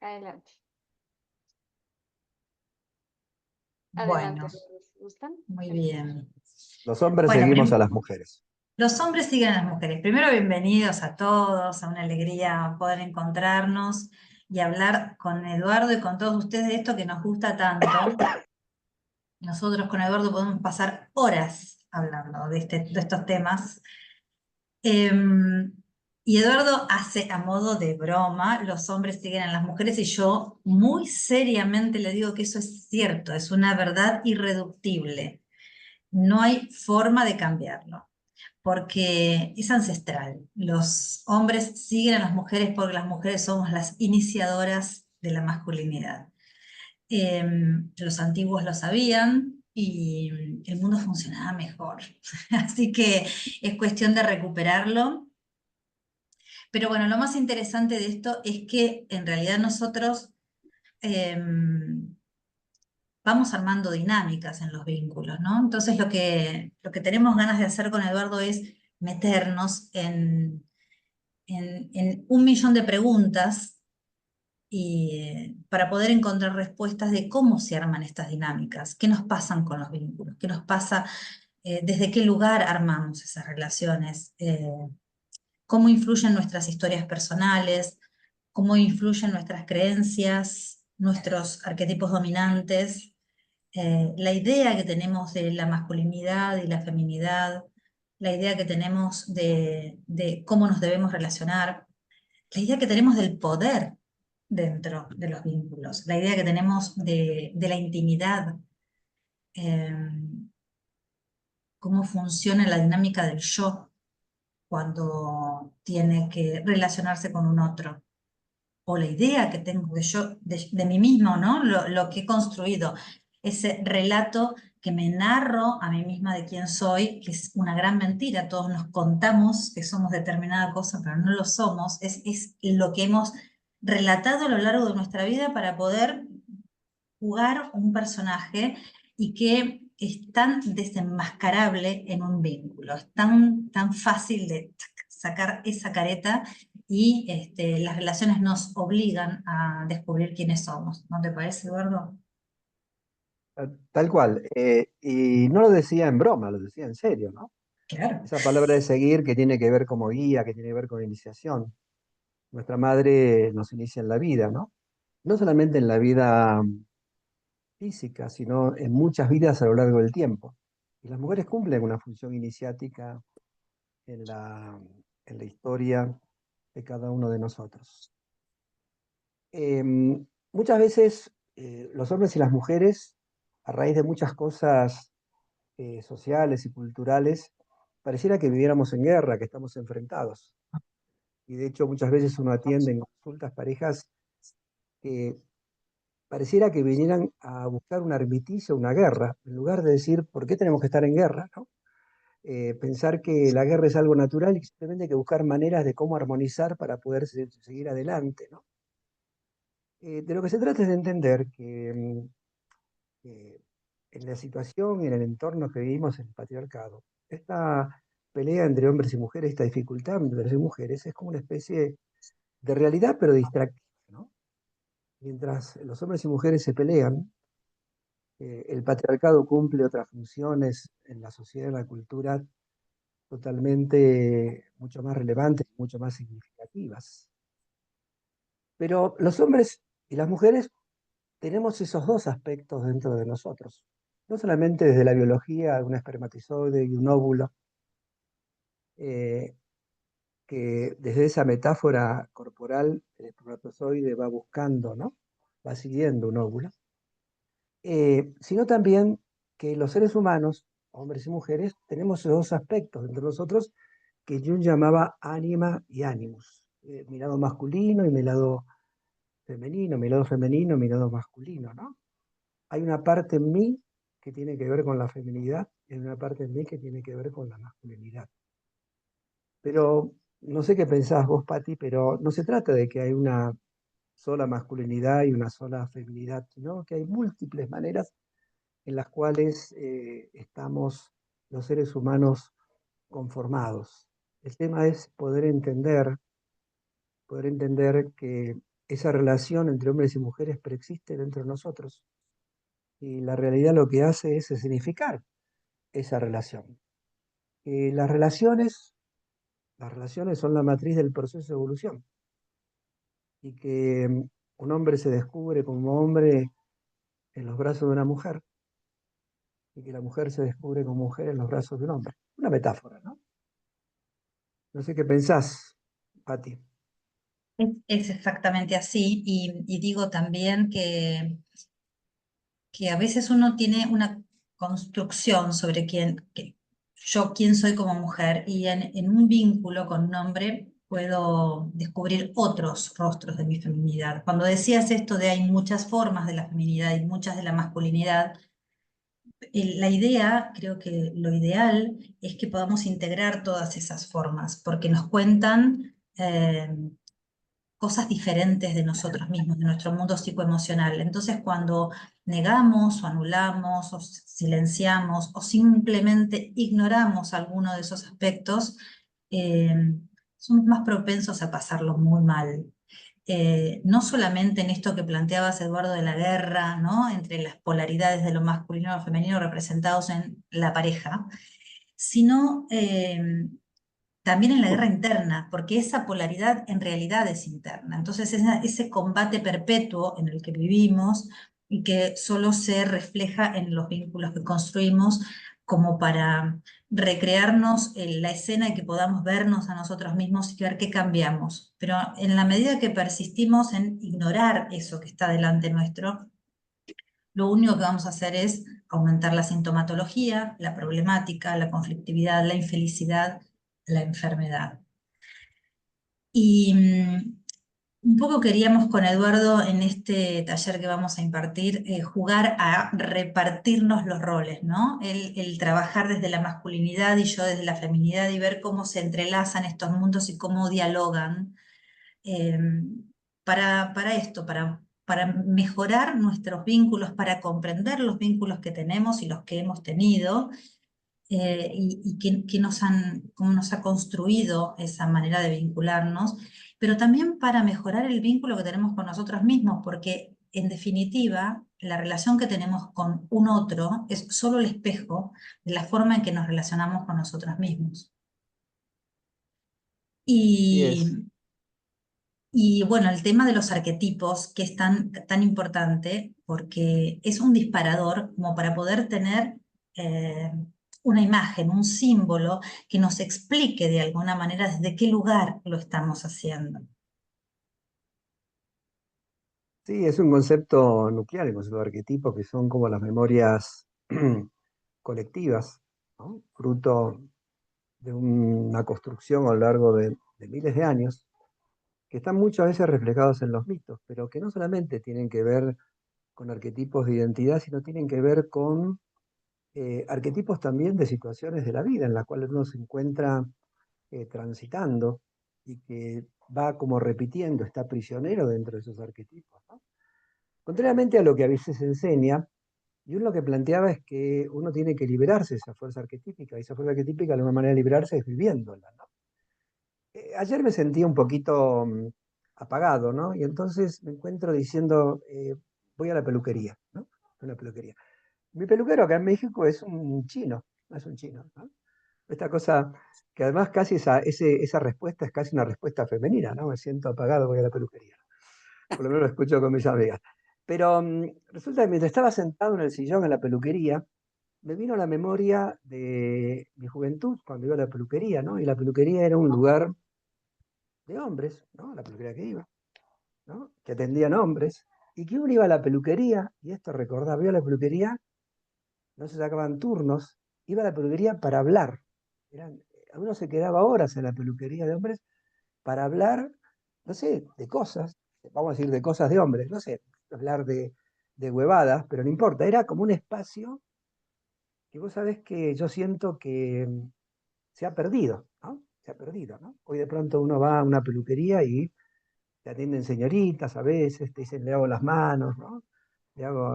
Adelante. Adelante, Bueno, si gustan. muy bien. Los hombres Bueno, seguimos a las mujeres. los hombres siguen a las mujeres. Primero, bienvenidos a todos, a una alegría poder encontrarnos y hablar con Eduardo y con todos ustedes de esto que nos gusta tanto. Nosotros con Eduardo podemos pasar horas hablando de estos temas. Em, y Eduardo hace a modo de broma, los hombres siguen a las mujeres y yo muy seriamente le digo que eso es cierto, es una verdad irreductible. No hay forma de cambiarlo, porque es ancestral. Los hombres siguen a las mujeres porque las mujeres somos las iniciadoras de la masculinidad. Los antiguos lo sabían y el mundo funcionaba mejor. Así que es cuestión de recuperarlo. Pero bueno, lo más interesante de esto es que en realidad nosotros vamos armando dinámicas en los vínculos, ¿no? Entonces lo que tenemos ganas de hacer con Eduardo es meternos en un millón de preguntas para poder encontrar respuestas de cómo se arman estas dinámicas, qué nos pasan con los vínculos, qué nos pasa, desde qué lugar armamos esas relaciones, cómo influyen nuestras historias personales, cómo influyen nuestras creencias, nuestros arquetipos dominantes, la idea que tenemos de la masculinidad y la feminidad, la idea que tenemos de cómo nos debemos relacionar, la idea que tenemos del poder dentro de los vínculos, la idea que tenemos de la intimidad, eh, cómo funciona la dinámica del yo cuando tiene que relacionarse con un otro, o la idea que tengo de yo, de mí mismo, ¿no? Lo que he construido, ese relato que me narro a mí misma de quién soy, que es una gran mentira, todos nos contamos que somos determinada cosa, pero no lo somos, es lo que hemos relatado a lo largo de nuestra vida para poder jugar un personaje y que es tan desenmascarable en un vínculo, es tan fácil de sacar esa careta y las relaciones nos obligan a descubrir quiénes somos. ¿No te parece, Eduardo? Tal cual. Y no lo decía en broma, lo decía en serio, ¿no? Claro. Esa palabra de seguir que tiene que ver como guía, que tiene que ver con iniciación. Nuestra madre nos inicia en la vida, ¿no? No solamente en la vida física, sino en muchas vidas a lo largo del tiempo. Y las mujeres cumplen una función iniciática en la historia de cada uno de nosotros. Muchas veces los hombres y las mujeres, a raíz de muchas cosas sociales y culturales, pareciera que viviéramos en guerra, que estamos enfrentados. Y de hecho muchas veces uno atiende en consultas parejas que pareciera que vinieran a buscar un armisticio, una guerra, en lugar de decir, ¿por qué tenemos que estar en guerra? ¿No? Pensar que la guerra es algo natural y simplemente hay que buscar maneras de cómo armonizar para poder seguir adelante, ¿no? De lo que se trata es de entender que en la situación y en el entorno que vivimos en el patriarcado, esta pelea entre hombres y mujeres, esta dificultad entre hombres y mujeres, es como una especie de realidad, pero distractiva, ¿no? Mientras los hombres y mujeres se pelean, el patriarcado cumple otras funciones en la sociedad y en la cultura totalmente mucho más relevantes, mucho más significativas. Pero los hombres y las mujeres tenemos esos dos aspectos dentro de nosotros. No solamente desde la biología, un espermatozoide y un óvulo, eh, que desde esa metáfora corporal el espermatozoide va buscando, ¿no? Va siguiendo un óvulo, sino también que los seres humanos, hombres y mujeres, tenemos esos dos aspectos entre nosotros que Jung llamaba ánima y animus, mi lado masculino y mi lado femenino, mi lado masculino, ¿no? Hay una parte en mí que tiene que ver con la feminidad y hay una parte en mí que tiene que ver con la masculinidad. Pero no sé qué pensás vos, Patti, pero no se trata de que hay una sola masculinidad y una sola feminidad, sino que hay múltiples maneras en las cuales estamos los seres humanos conformados. El tema es poder entender que esa relación entre hombres y mujeres preexiste dentro de nosotros. Y la realidad lo que hace es significar esa relación. Las relaciones son la matriz del proceso de evolución. Y que un hombre se descubre como hombre en los brazos de una mujer, y que la mujer se descubre como mujer en los brazos de un hombre. Una metáfora, ¿no? No sé qué pensás, Pati. Es exactamente así, y digo también que a veces uno tiene una construcción sobre quién soy como mujer, y en un vínculo con un hombre puedo descubrir otros rostros de mi feminidad. Cuando decías esto de hay muchas formas de la feminidad y muchas de la masculinidad, la idea, creo que lo ideal es que podamos integrar todas esas formas, porque nos cuentan cosas diferentes de nosotros mismos, de nuestro mundo psicoemocional. Entonces, cuando negamos o anulamos o silenciamos o simplemente ignoramos alguno de esos aspectos, eh, somos más propensos a pasarlo muy mal. No solamente en esto que planteabas, Eduardo, de la guerra, ¿no? Entre las polaridades de lo masculino y lo femenino representados en la pareja, sino también en la guerra interna, porque esa polaridad en realidad es interna. Entonces, ese combate perpetuo en el que vivimos y que solo se refleja en los vínculos que construimos, como para recrearnos en la escena y que podamos vernos a nosotros mismos y ver qué cambiamos. Pero en la medida que persistimos en ignorar eso que está delante nuestro, lo único que vamos a hacer es aumentar la sintomatología, la problemática, la conflictividad, la infelicidad, la enfermedad. Y un poco queríamos con Eduardo en este taller que vamos a impartir, jugar a repartirnos los roles, ¿no? El trabajar desde la masculinidad y yo desde la feminidad y ver cómo se entrelazan estos mundos y cómo dialogan eh, para esto, para mejorar nuestros vínculos, para comprender los vínculos que tenemos y los que hemos tenido, y cómo nos ha construido esa manera de vincularnos, pero también para mejorar el vínculo que tenemos con nosotros mismos, porque en definitiva, la relación que tenemos con un otro es solo el espejo de la forma en que nos relacionamos con nosotros mismos. Así Y, es. y bueno, el tema de los arquetipos, que es tan importante, porque es un disparador como para poder tener eh, una imagen, un símbolo que nos explique de alguna manera desde qué lugar lo estamos haciendo. Sí, es un concepto nuclear, el concepto de arquetipo, que son como las memorias colectivas, ¿no? Fruto de una construcción a lo largo de miles de años, que están muchas veces reflejados en los mitos, pero que no solamente tienen que ver con arquetipos de identidad, sino tienen que ver con arquetipos también de situaciones de la vida en las cuales uno se encuentra transitando y que va como repitiendo, está prisionero dentro de esos arquetipos, ¿no? Contrariamente a lo que a veces se enseña, y uno lo que planteaba es que uno tiene que liberarse de esa fuerza arquetípica, y esa fuerza arquetípica, la única manera de liberarse es viviéndola, ¿no? Ayer me sentí un poquito apagado, ¿no? Y entonces me encuentro diciendo, voy a la peluquería, ¿no? A la peluquería. Mi peluquero acá en México es un chino, es un chino, ¿no? Esta cosa que además casi esa respuesta es casi una respuesta femenina, ¿no? Me siento apagado, voy a la peluquería. Por lo menos lo escucho con mis amigas. Pero resulta que mientras estaba sentado en el sillón en la peluquería, me vino a la memoria de mi juventud cuando iba a la peluquería, ¿no? Y la peluquería era un lugar de hombres, ¿no? La peluquería que iba, ¿no? Que atendían hombres. Y que uno iba a la peluquería, y esto recordaba, iba a la peluquería, no se sacaban turnos, iba a la peluquería para hablar. Uno se quedaba horas en la peluquería de hombres para hablar, no sé, de cosas, vamos a decir de cosas de hombres, no sé, hablar de huevadas, pero no importa, era como un espacio que vos sabés que yo siento que se ha perdido, ¿no? Se ha perdido, ¿no? Hoy de pronto uno va a una peluquería y te atienden señoritas a veces, te dicen le hago las manos, ¿no?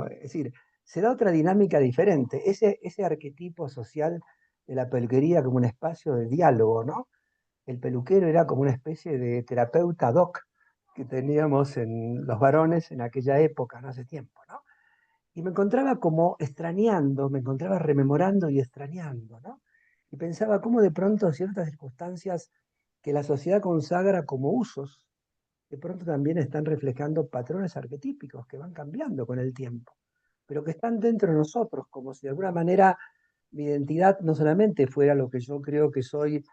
Es decir, se da otra dinámica diferente, ese arquetipo social de la peluquería como un espacio de diálogo, ¿no? El peluquero era como una especie de terapeuta doc que teníamos en los varones en aquella época, no hace tiempo, ¿no? Y me encontraba como extrañando, me encontraba rememorando y extrañando, ¿no? Y pensaba cómo de pronto ciertas circunstancias que la sociedad consagra como usos, de pronto también están reflejando patrones arquetípicos que van cambiando con el tiempo, pero que están dentro de nosotros, como si de alguna manera mi identidad no solamente fuera lo que yo creo que soy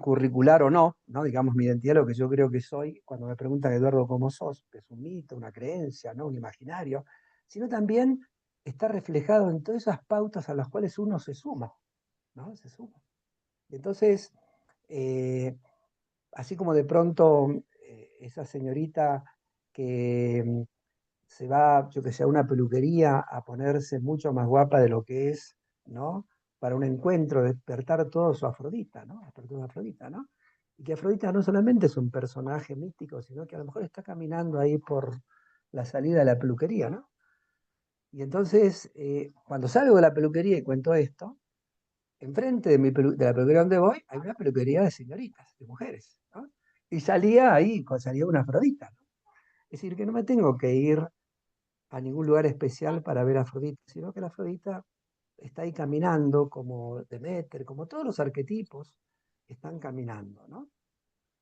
curricular o no, ¿no? Digamos, mi identidad, lo que yo creo que soy, cuando me preguntan, Eduardo, ¿cómo sos? Es un mito, una creencia, ¿no? Un imaginario, sino también está reflejado en todas esas pautas a las cuales uno se suma, ¿no? Se suma. Entonces, eh, así como de pronto esa señorita que se va, yo que sé, a una peluquería a ponerse mucho más guapa de lo que es, ¿no? Para un encuentro, despertar todo su Afrodita, ¿no? Despertar su Afrodita, ¿no? Y que Afrodita no solamente es un personaje místico, sino que a lo mejor está caminando ahí por la salida de la peluquería, ¿no? Y entonces, cuando salgo de la peluquería y cuento esto, enfrente de, de la peluquería donde voy, hay una peluquería de señoritas, de mujeres, ¿no? Y salía ahí, salía una Afrodita, ¿no? Es decir, que no me tengo que ir a ningún lugar especial para ver a Afrodita, sino que la Afrodita está ahí caminando como Deméter, como todos los arquetipos están caminando, ¿no?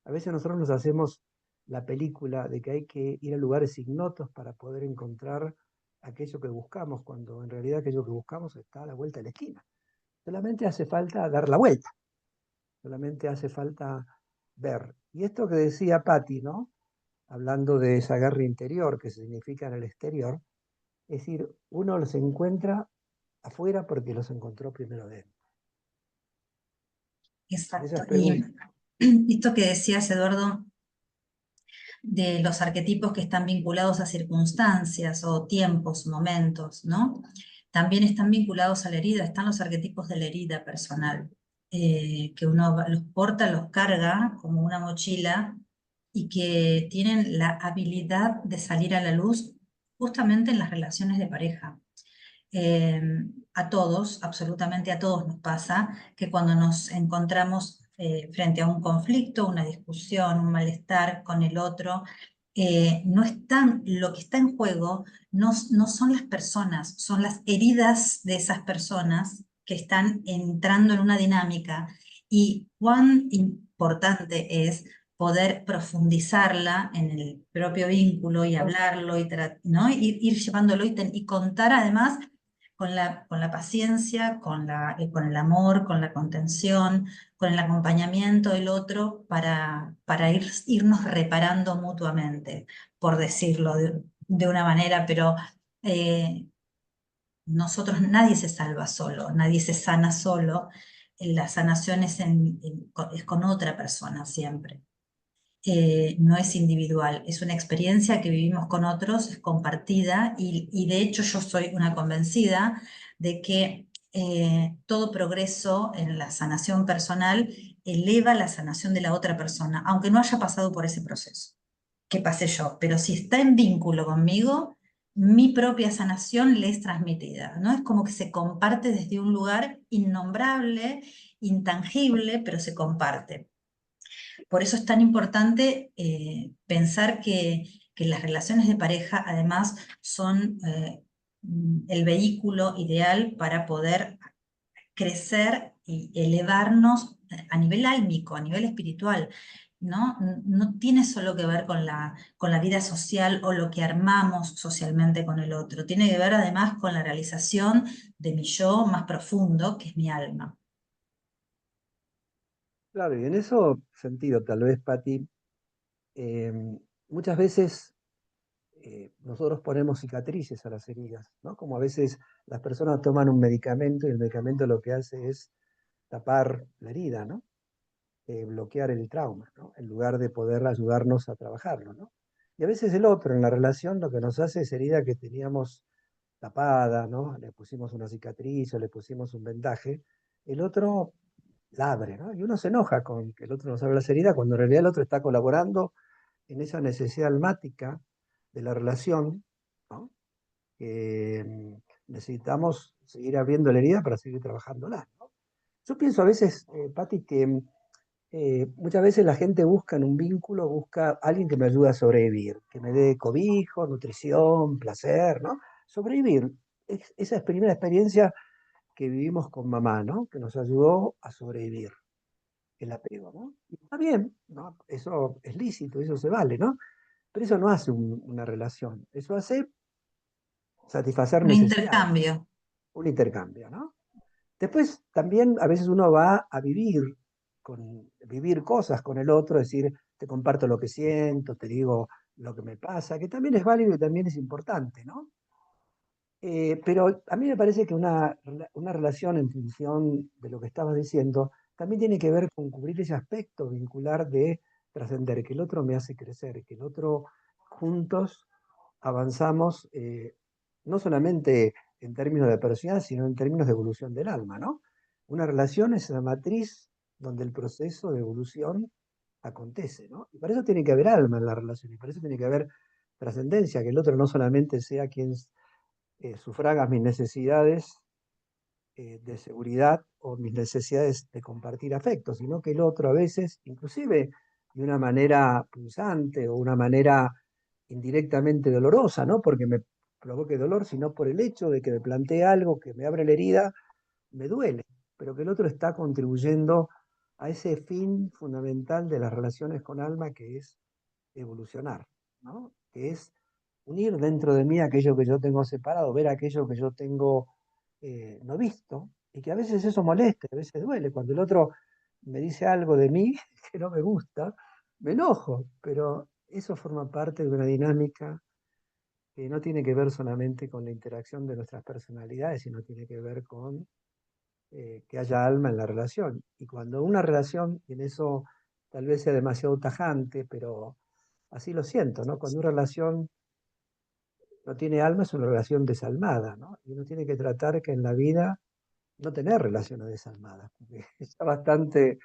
A veces nosotros nos hacemos la película de que hay que ir a lugares ignotos para poder encontrar aquello que buscamos, cuando en realidad aquello que buscamos está a la vuelta de la esquina. Solamente hace falta dar la vuelta, solamente hace falta ver. Y esto que decía Patti, ¿no? Hablando de esa guerra interior que significa en el exterior, es decir, uno los encuentra afuera porque los encontró primero dentro. Esa Exacto. es Y pregunta. esto que decías, Eduardo, de los arquetipos que están vinculados a circunstancias o tiempos, momentos, ¿no? También están vinculados a la herida, están los arquetipos de la herida personal, que uno los porta, los carga como una mochila y que tienen la habilidad de salir a la luz justamente en las relaciones de pareja. Eh, a todos, absolutamente a todos nos pasa que cuando nos encontramos frente a un conflicto, una discusión, un malestar con el otro, no están, lo que está en juego no son las personas, son las heridas de esas personas que están entrando en una dinámica y cuán importante es poder profundizarla en el propio vínculo y hablarlo y ¿no? Ir llevándolo y contar además con la paciencia, con el amor, con la contención, con el acompañamiento del otro para irnos reparando mutuamente, por decirlo de una manera, pero nosotros nadie se salva solo, nadie se sana solo, la sanación es con otra persona siempre. No es individual, es una experiencia que vivimos con otros, es compartida y de hecho yo soy una convencida de que todo progreso en la sanación personal eleva la sanación de la otra persona, aunque no haya pasado por ese proceso que pasé yo, pero si está en vínculo conmigo, mi propia sanación le es transmitida, ¿no? Es como que se comparte desde un lugar innombrable, intangible, pero se comparte. Por eso es tan importante pensar que las relaciones de pareja además son el vehículo ideal para poder crecer y elevarnos a nivel álmico, a nivel espiritual. ¿No? No tiene solo que ver con la vida social o lo que armamos socialmente con el otro, tiene que ver además con la realización de mi yo más profundo, que es mi alma. Claro, y en eso sentido, tal vez, Patti, eh, muchas veces nosotros ponemos cicatrices a las heridas, ¿no? Como a veces las personas toman un medicamento y el medicamento lo que hace es tapar la herida, ¿no? Bloquear el trauma, ¿no? En lugar de poder ayudarnos a trabajarlo, ¿no? Y a veces el otro en la relación lo que nos hace es herida que teníamos tapada, ¿no? Le pusimos una cicatriz o le pusimos un vendaje, el otro la abre, ¿no? Y uno se enoja con que el otro nos abra las heridas cuando en realidad el otro está colaborando en esa necesidad almática de la relación, ¿no? Que necesitamos seguir abriendo la herida para seguir trabajándola, ¿no? Yo pienso a veces, Patti, que muchas veces la gente busca en un vínculo, busca a alguien que me ayude a sobrevivir, que me dé cobijo, nutrición, placer, ¿no? Sobrevivir. Esa primera experiencia que vivimos con mamá, ¿no? Que nos ayudó a sobrevivir, el apego, ¿no? Y está bien, ¿no? Eso es lícito, eso se vale, ¿no? Pero eso no hace una relación, eso hace satisfacer Un necesidades, intercambio. un intercambio, ¿no? Después también a veces uno va a vivir cosas con el otro, es decir, te comparto lo que siento, te digo lo que me pasa, que también es válido y también es importante, ¿no? Pero a mí me parece que una relación en función de lo que estabas diciendo también tiene que ver con cubrir ese aspecto vincular de trascender, que el otro me hace crecer, que el otro juntos avanzamos, no solamente en términos de personalidad, sino en términos de evolución del alma, ¿no? Una relación es la matriz donde el proceso de evolución acontece, ¿no? Y para eso tiene que haber alma en la relación, y para eso tiene que haber trascendencia, que el otro no solamente sea quien sufraga mis necesidades de seguridad o mis necesidades de compartir afecto, sino que el otro a veces, inclusive de una manera punzante o una manera indirectamente dolorosa, no porque me provoque dolor, sino por el hecho de que me plantee algo que me abre la herida, me duele, pero que el otro está contribuyendo a ese fin fundamental de las relaciones con alma, que es evolucionar, ¿no? Que es unir dentro de mí aquello que yo tengo separado, ver aquello que yo tengo no visto, y que a veces eso molesta, a veces duele. Cuando el otro me dice algo de mí que no me gusta, me enojo, pero eso forma parte de una dinámica que no tiene que ver solamente con la interacción de nuestras personalidades, sino tiene que ver con que haya alma en la relación. Y cuando una relación, y en eso tal vez sea demasiado tajante, pero así lo siento, ¿no? Cuando una relación no tiene alma es una relación desalmada, ¿no? Y uno tiene que tratar que en la vida no tener relaciones desalmadas, porque ya bastante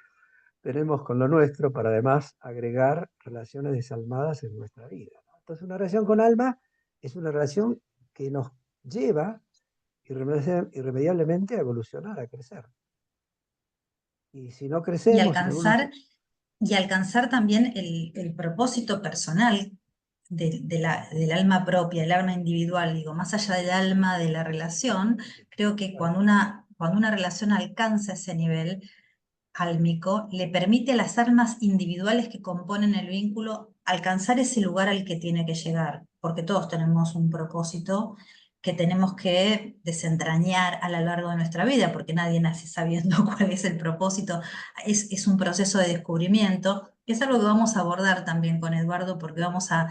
tenemos con lo nuestro para además agregar relaciones desalmadas en nuestra vida, ¿no? Entonces una relación con alma es una relación que nos lleva irremediablemente a evolucionar, a crecer. Y si no Y crecemos, si en algún alcanzar, y alcanzar también el propósito personal del alma propia, el alma individual, digo, más allá del alma de la relación, creo que cuando una relación alcanza ese nivel álmico, le permite a las almas individuales que componen el vínculo alcanzar ese lugar al que tiene que llegar, porque todos tenemos un propósito que tenemos que desentrañar a lo largo de nuestra vida, porque nadie nace sabiendo cuál es el propósito. Es un proceso de descubrimiento, que es algo que vamos a abordar también con Eduardo, porque vamos a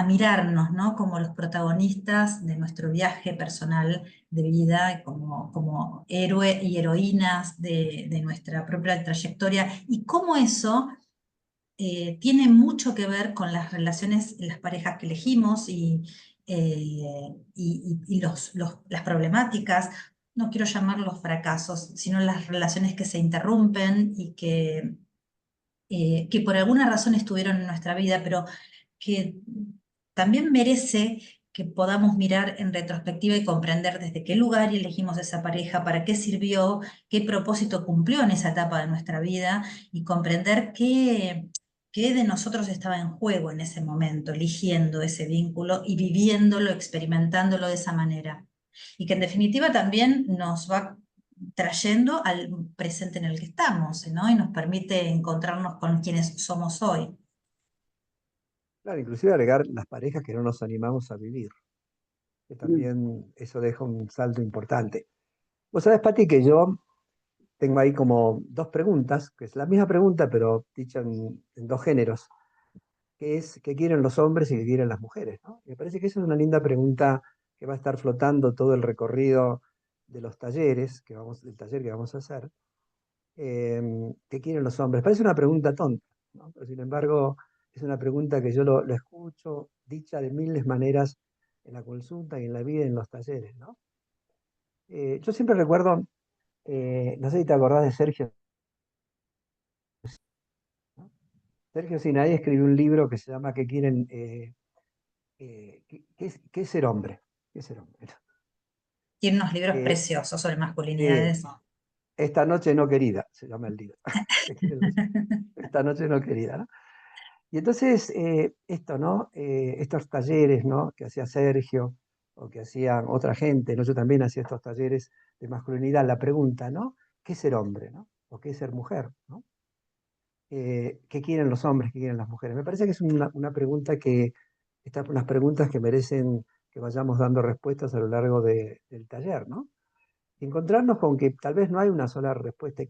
mirarnos, ¿no? Como los protagonistas de nuestro viaje personal de vida, como héroe y heroínas de nuestra propia trayectoria, y cómo eso tiene mucho que ver con las relaciones, las parejas que elegimos y las problemáticas, no quiero llamarlos fracasos, sino las relaciones que se interrumpen y que por alguna razón estuvieron en nuestra vida, pero que también merece que podamos mirar en retrospectiva y comprender desde qué lugar elegimos esa pareja, para qué sirvió, qué propósito cumplió en esa etapa de nuestra vida y comprender qué de nosotros estaba en juego en ese momento, eligiendo ese vínculo y viviéndolo, experimentándolo de esa manera. Y que en definitiva también nos va trayendo al presente en el que estamos, ¿no? Y nos permite encontrarnos con quienes somos hoy. claro, inclusive agregar las parejas que no nos animamos a vivir, que también eso deja un salto importante. Vos sabés, Pati, que yo tengo ahí como dos preguntas, que es la misma pregunta, pero dicha en dos géneros, que es qué quieren los hombres y qué quieren las mujeres, ¿no? Me parece que esa es una linda pregunta que va a estar flotando todo el recorrido de los talleres, del taller que vamos a hacer. ¿Qué quieren los hombres? Parece una pregunta tonta, ¿no? Pero sin embargo es una pregunta que yo lo escucho dicha de miles maneras en la consulta y en la vida y en los talleres, ¿no? Yo siempre recuerdo, no sé si te acordás de Sergio, ¿no? Sergio Sinaí escribió un libro que se llama ¿Qué es ser hombre? ¿Qué es ser hombre? Tiene unos libros Eh, preciosos sobre eh, masculinidades. Esta noche no querida, se llama el libro. Esta noche no querida, ¿no? Y entonces, esto, ¿no? Estos talleres, ¿no? Que hacía Sergio o que hacían otra gente, ¿no? Yo también hacía estos talleres de masculinidad. La pregunta, ¿no? ¿Qué es ser hombre, ¿no? ¿O qué es ser mujer, ¿no? ¿Qué quieren los hombres, qué quieren las mujeres? Me parece que es una pregunta que, unas preguntas que merecen que vayamos dando respuestas a lo largo del taller, ¿no? Y encontrarnos con que tal vez no hay una sola respuesta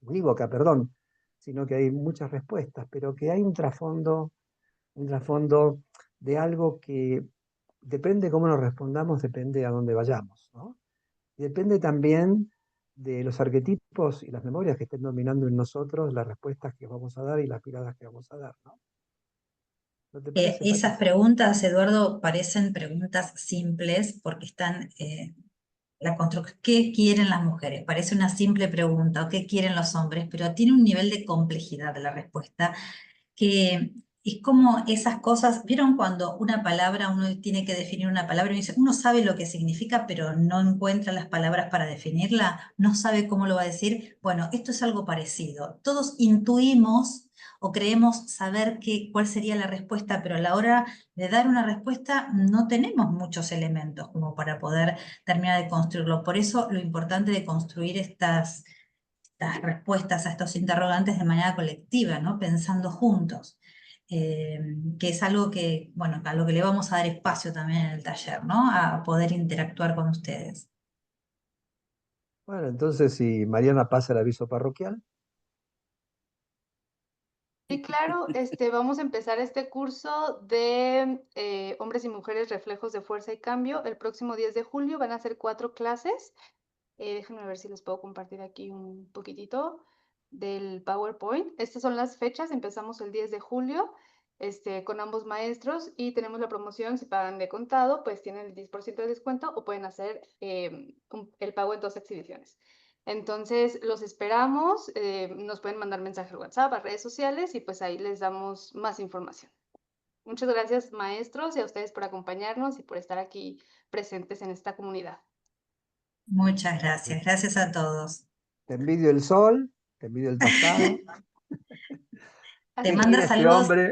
unívoca, perdón, sino que hay muchas respuestas, pero que hay un trasfondo de algo que depende cómo nos respondamos, depende a dónde vayamos, ¿no? Y depende también de los arquetipos y las memorias que estén dominando en nosotros, las respuestas que vamos a dar y las miradas que vamos a dar, ¿no? ¿No te parece, Esas Patricia? preguntas, Eduardo, parecen preguntas simples porque están, ¿qué quieren las mujeres? Parece una simple pregunta, ¿o qué quieren los hombres? Pero tiene un nivel de complejidad de la respuesta que es como esas cosas, ¿vieron cuando una palabra, uno tiene que definir una palabra y dice, uno sabe lo que significa, pero no encuentra las palabras para definirla, no sabe cómo lo va a decir? Bueno, esto es algo parecido. Todos intuimos o creemos saber cuál sería la respuesta, pero a la hora de dar una respuesta no tenemos muchos elementos como para poder terminar de construirlo. Por eso lo importante de construir estas respuestas a estos interrogantes de manera colectiva, ¿no? Pensando juntos, eh, que es algo que, bueno, a lo que le vamos a dar espacio también en el taller, ¿no? A poder interactuar con ustedes. Bueno, entonces si Mariana pasa el aviso parroquial. Sí, claro, vamos a empezar este curso de Hombres y Mujeres, Reflejos de Fuerza y Cambio. El próximo 10 de julio van a ser 4 clases. Déjenme ver si les puedo compartir aquí un poquitito del PowerPoint. Estas son las fechas. Empezamos el 10 de julio con ambos maestros y tenemos la promoción. Si pagan de contado, pues tienen el 10% de descuento o pueden hacer el pago en 2 exhibiciones. Entonces, los esperamos. Nos pueden mandar mensaje al WhatsApp, a redes sociales y pues ahí les damos más información. Muchas gracias, maestros, y a ustedes por acompañarnos y por estar aquí presentes en esta comunidad. Muchas gracias. Gracias a todos. Te envidio el sol, te envidio el tostado. Te Así manda Mira es. ese saludos, hombre,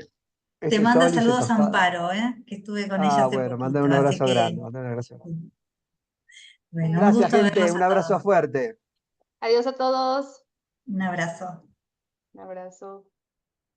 te ese manda sol y ese saludos tostado. Amparo, que estuve con ella Ah, hace bueno, mandar poquito, un así abrazo grande, que, mandar un abrazo grande. bueno, un Gracias, gusto gente, verlos un a abrazo todos. fuerte. Adiós a todos. Un abrazo. Un abrazo.